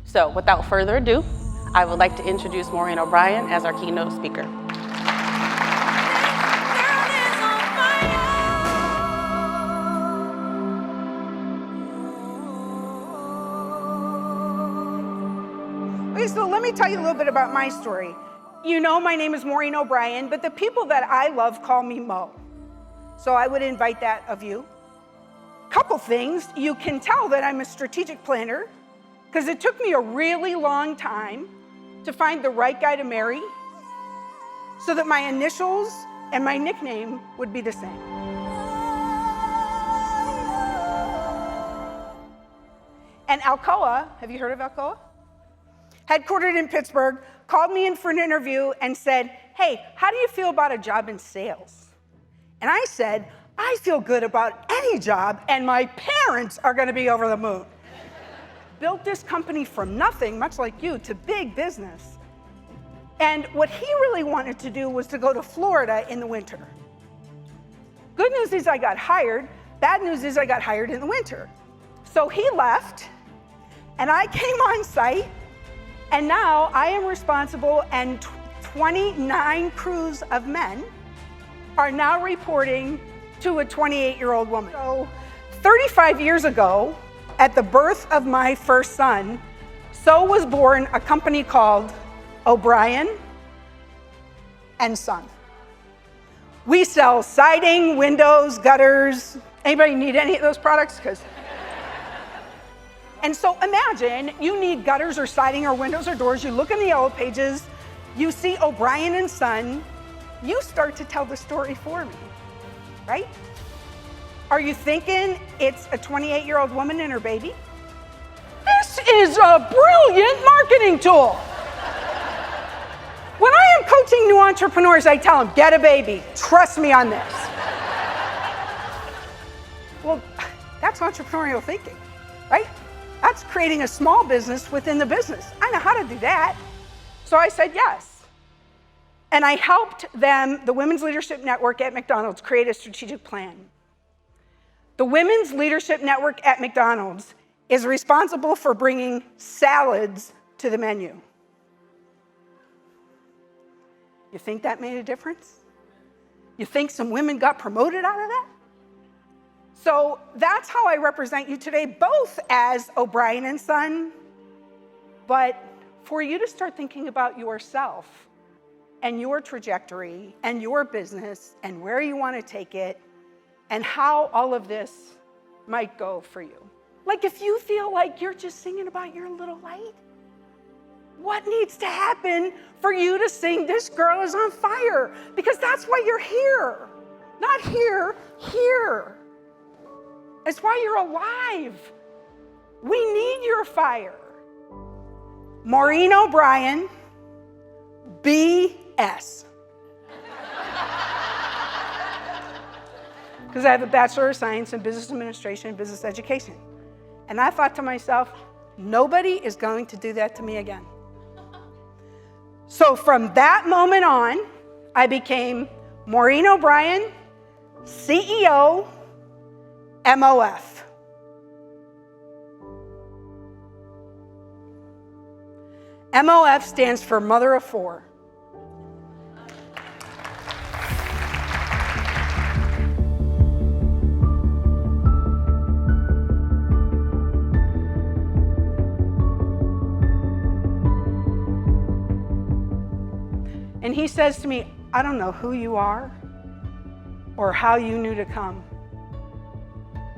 So without further ado, I would like to introduce Maureen O'Brien as our keynote speaker. Okay, so let me tell you a little bit about my story. You know my name is Maureen O'Brien, but the people that I love call me Mo. So I would invite that of you. Couple things, you can tell that I'm a strategic planner because it took me a really long time to find the right guy to marry so that my initials and my nickname would be the same. And Alcoa, have you heard of Alcoa? Headquartered in Pittsburgh, called me in for an interview and said, hey, how do you feel about a job in sales? And I said, I feel good about any job, and my parents are gonna be over the moon. Built this company from nothing, much like you, to big business. And what he really wanted to do was to go to Florida in the winter. Good news is I got hired. Bad news is I got hired in the winter. So he left, and I came on site, and now I am responsible, and 29 crews of men are now reporting to a 28-year-old woman. So 35 years ago, at the birth of my first son, so was born a company called O'Brien and Son. We sell siding, windows, gutters. Anybody need any of those products? And so imagine you need gutters or siding or windows or doors. You look in the yellow pages, you see O'Brien and Son. You start to tell the story for me, right? Are you thinking it's a 28-year-old woman and her baby? This is a brilliant marketing tool. When I am coaching new entrepreneurs, I tell them, get a baby. Trust me on this. Well, that's entrepreneurial thinking, right? That's creating a small business within the business. I know how to do that. So I said yes. And I helped them, the Women's Leadership Network at McDonald's, create a strategic plan. The Women's Leadership Network at McDonald's is responsible for bringing salads to the menu. You think that made a difference? You think some women got promoted out of that? So that's how I represent you today, both as O'Brien and Son, but for you to start thinking about yourself and your trajectory and your business and where you want to take it and how all of this might go for you. Like if you feel like you're just singing about your little light, what needs to happen for you to sing "This Girl is on Fire"? Because that's why you're here. Not here, here. It's why you're alive. We need your fire. Maureen O'Brien, BS. Because I have a Bachelor of Science in Business Administration and Business Education. And I thought to myself, nobody is going to do that to me again. So from that moment on, I became Maureen O'Brien, CEO, MOF. MOF stands for Mother of Four. And he says to me, I don't know who you are or how you knew to come,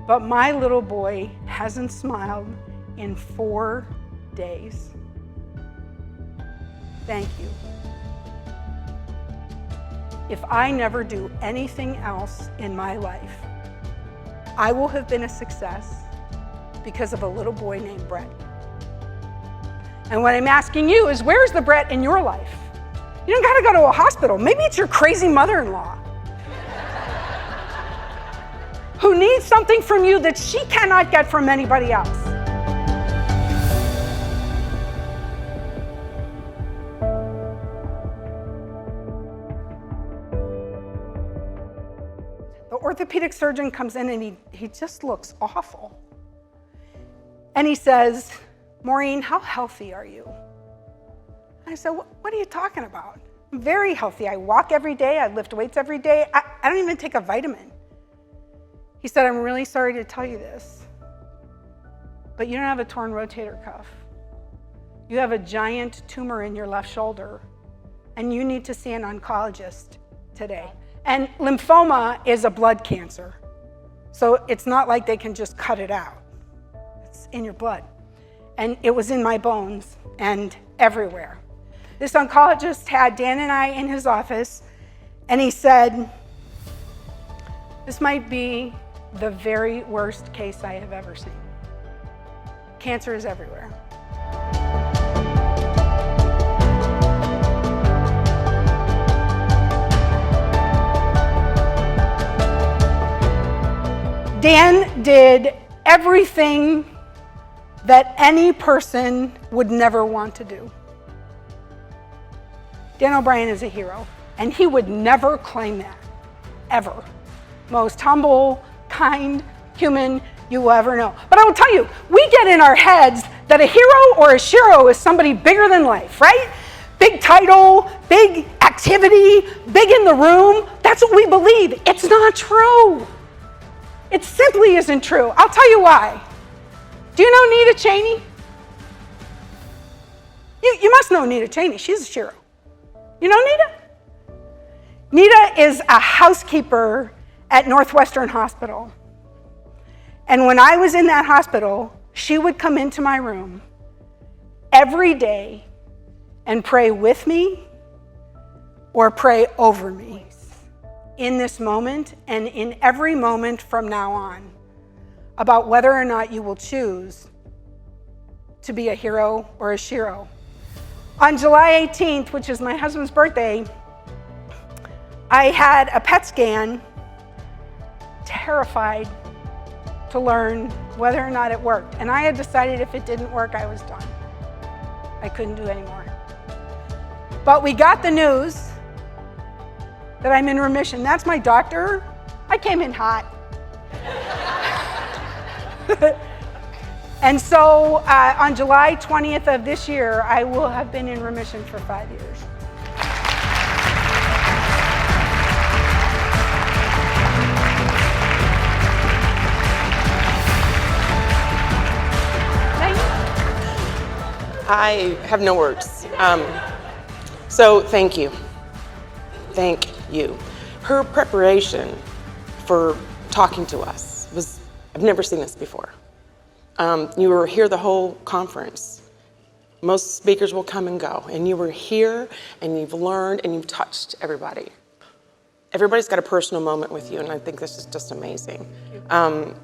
but my little boy hasn't smiled in 4 days. Thank you. If I never do anything else in my life, I will have been a success because of a little boy named Brett. And what I'm asking you is, where's the Brett in your life? You don't gotta go to a hospital. Maybe it's your crazy mother-in-law who needs something from you that she cannot get from anybody else. The orthopedic surgeon comes in and he just looks awful. And he says, Maureen, how healthy are you? I said, what are you talking about? I'm very healthy. I walk every day. I lift weights every day. I don't even take a vitamin. He said, I'm really sorry to tell you this, but you don't have a torn rotator cuff. You have a giant tumor in your left shoulder, and you need to see an oncologist today. And lymphoma is a blood cancer, so it's not like they can just cut it out. It's in your blood. And it was in my bones and everywhere. This oncologist had Dan and I in his office, and he said, this might be the very worst case I have ever seen. Cancer is everywhere. Dan did everything that any person would never want to do. Dan O'Brien is a hero, and he would never claim that, ever. Most humble, kind human you will ever know. But I will tell you, we get in our heads that a hero or a shero is somebody bigger than life, right? Big title, big activity, big in the room. That's what we believe. It's not true. It simply isn't true. I'll tell you why. Do you know Nita Cheney? You must know Nita Cheney. She's a shero. You know Nita? Nita is a housekeeper at Northwestern Hospital. And when I was in that hospital, she would come into my room every day and pray with me or pray over me in this moment and in every moment from now on about whether or not you will choose to be a hero or a shero. On July 18th, which is my husband's birthday, I had a PET scan, terrified to learn whether or not it worked. And I had decided if it didn't work, I was done. I couldn't do anymore. But we got the news that I'm in remission. That's my doctor. I came in hot. And so on July 20th of this year, I will have been in remission for 5 years. I have no words. So thank you. Thank you. Her preparation for talking to us was, I've never seen this before. You were here the whole conference. Most speakers will come and go, and you were here, and you've learned, and you've touched everybody. Everybody's got a personal moment with you, and I think this is just amazing. I'm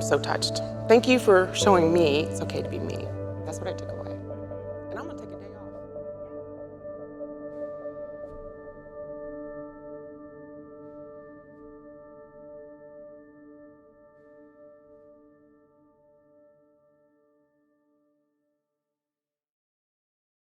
so touched. Thank you for showing me it's okay to be me. That's what I took away.